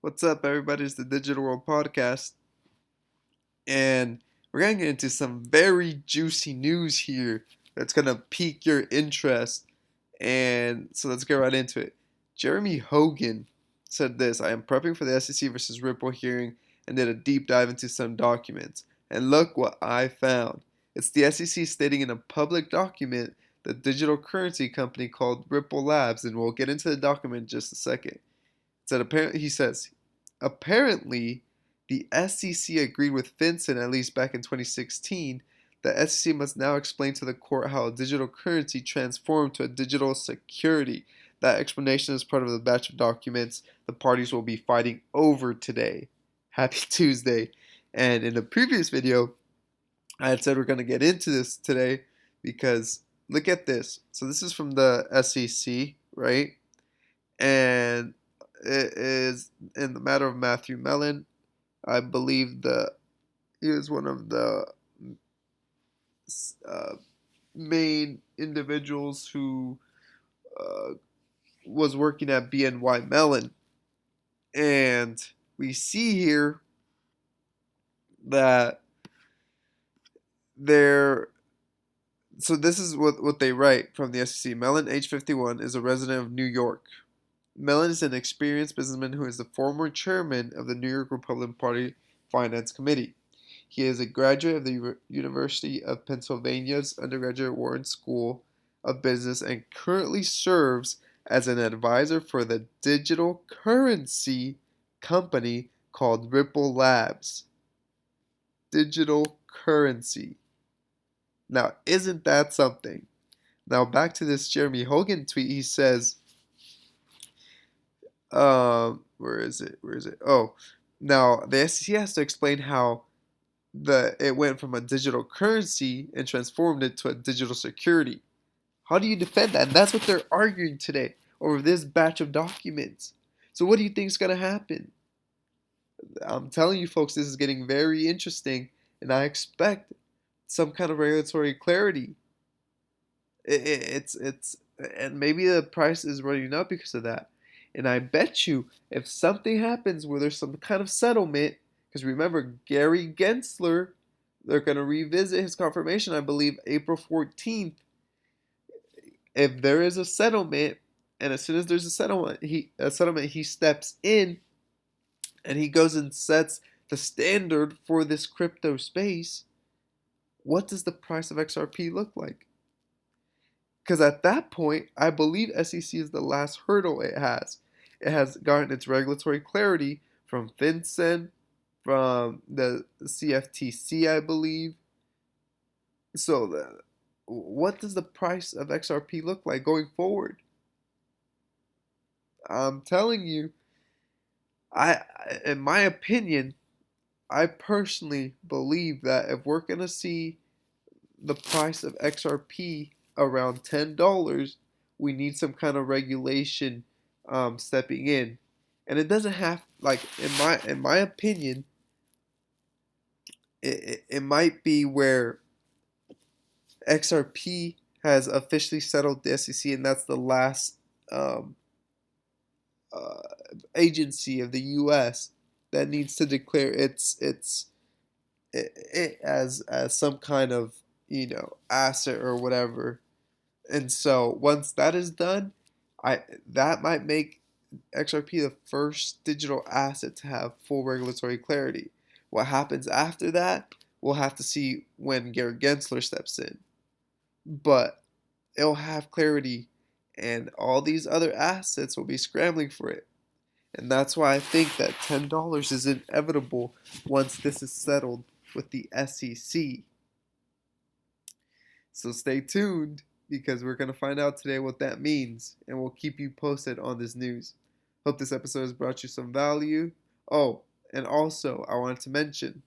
What's up, everybody? It's the Digital World Podcast, and we're gonna get into some very juicy news here that's gonna pique your interest. And so let's get right into it. Jeremy Hogan said this: I am prepping for the SEC versus Ripple hearing and did a deep dive into some documents. And look what I found. It's the SEC stating in a public document the digital currency company called Ripple Labs, and we'll get into the document in just a second. Said apparently he says apparently the SEC agreed with FinCEN at least back in 2016. The SEC must now explain to the court how a digital currency transformed to a digital security. That explanation is part of the batch of documents the parties will be fighting over today. Happy Tuesday. And in the previous video, I had said we're going to get into this today because look at this. So this is from the SEC, right? And it is in the matter of Matthew Mellon. I believe he was one of the uh, main individuals who uh, was working at BNY Mellon, and we see here that they're so this is what they write from the SEC. Mellon, age 51, is a resident of New York. Mellon is an experienced businessman who is the former chairman of the New York Republican Party Finance Committee. He is a graduate of the University of Pennsylvania's undergraduate Wharton School of Business and currently serves as an advisor for the digital currency company called Ripple Labs. Digital currency. Now, isn't that something? Now, back to this Jeremy Hogan tweet. He says, where is it? Where is it? Oh, now the SEC has to explain how it went from a digital currency and transformed it to a digital security. How do you defend that? And that's what they're arguing today over this batch of documents. So what do you think is going to happen? I'm telling you folks, this is getting very interesting, and I expect some kind of regulatory clarity. It's and maybe the price is running up because of that. And I bet you if something happens where there's some kind of settlement, because remember Gary Gensler, they're going to revisit his confirmation, I believe April 14th. If there is a settlement, and as soon as there's a settlement, he steps in and he goes and sets the standard for this crypto space. What does the price of XRP look like? Because at that point, I believe SEC is the last hurdle it has. It has gotten its regulatory clarity from FinCEN, from the CFTC, I believe. So, what does the price of XRP look like going forward? I'm telling you, in my opinion, I personally believe that if we're gonna see the price of XRP around $10, we need some kind of regulation stepping in, and it doesn't have like in my opinion, it might be where XRP has officially settled the SEC, and that's the last um, uh, agency of the U.S. that needs to declare it as some kind of asset or whatever. And so once that is done, I that might make XRP the first digital asset to have full regulatory clarity. What happens after that, we'll have to see when Gary Gensler steps in. But it'll have clarity, and all these other assets will be scrambling for it. And that's why I think that $10 is inevitable once this is settled with the SEC. So stay tuned because we're going to find out today what that means, and we'll keep you posted on this news. Hope this episode has brought you some value. Oh, and also, I wanted to mention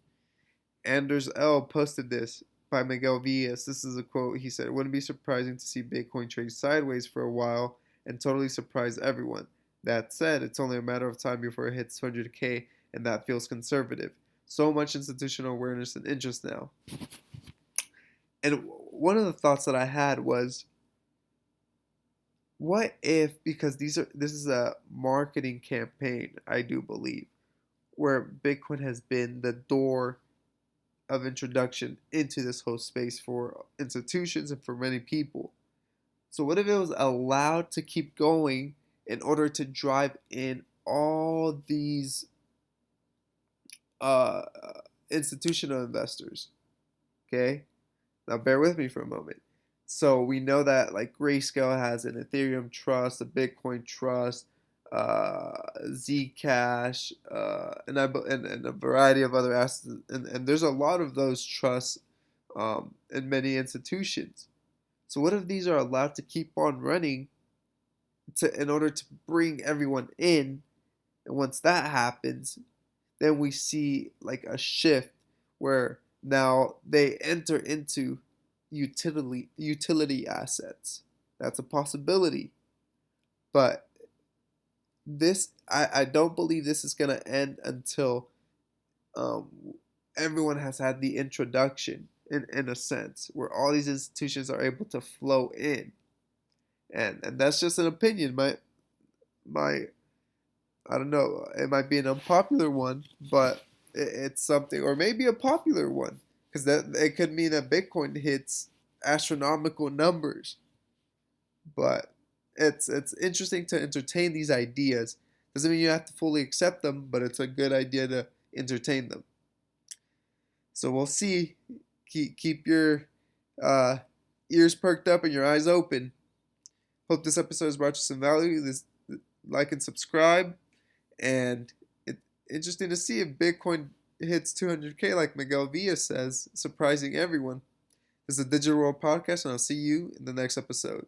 Anders L. posted this by Miguel Vias. This is a quote. He said, "It wouldn't be surprising to see Bitcoin trade sideways for a while and totally surprise everyone. That said, it's only a matter of time before it hits 100K, and that feels conservative. So much institutional awareness and interest now." And one of the thoughts that I had was what if, because this is a marketing campaign, I do believe, where Bitcoin has been the door of introduction into this whole space for institutions and for many people. So what if it was allowed to keep going in order to drive in all these uh, institutional investors? Okay, now bear with me for a moment. So we know that like Grayscale has an Ethereum trust, a Bitcoin trust, Zcash, and a variety of other assets, and there's a lot of those trusts in many institutions. So what if these are allowed to keep on running in order to bring everyone in? And once that happens, then we see like a shift where now they enter into utility assets. That's a possibility. But I don't believe this is gonna end until um, everyone has had the introduction in a sense where all these institutions are able to flow in. And that's just an opinion. My I don't know. It might be an unpopular one, but it's something, or maybe a popular one, because that it could mean that Bitcoin hits astronomical numbers. But it's interesting to entertain these ideas. Doesn't mean you have to fully accept them, but it's a good idea to entertain them. So we'll see. Keep your uh, ears perked up and your eyes open. Hope this episode has brought you some value. This like and subscribe. And it's interesting to see if Bitcoin hits 200K like Miguel Vias says, surprising everyone. This is the Digital World Podcast, and I'll see you in the next episode.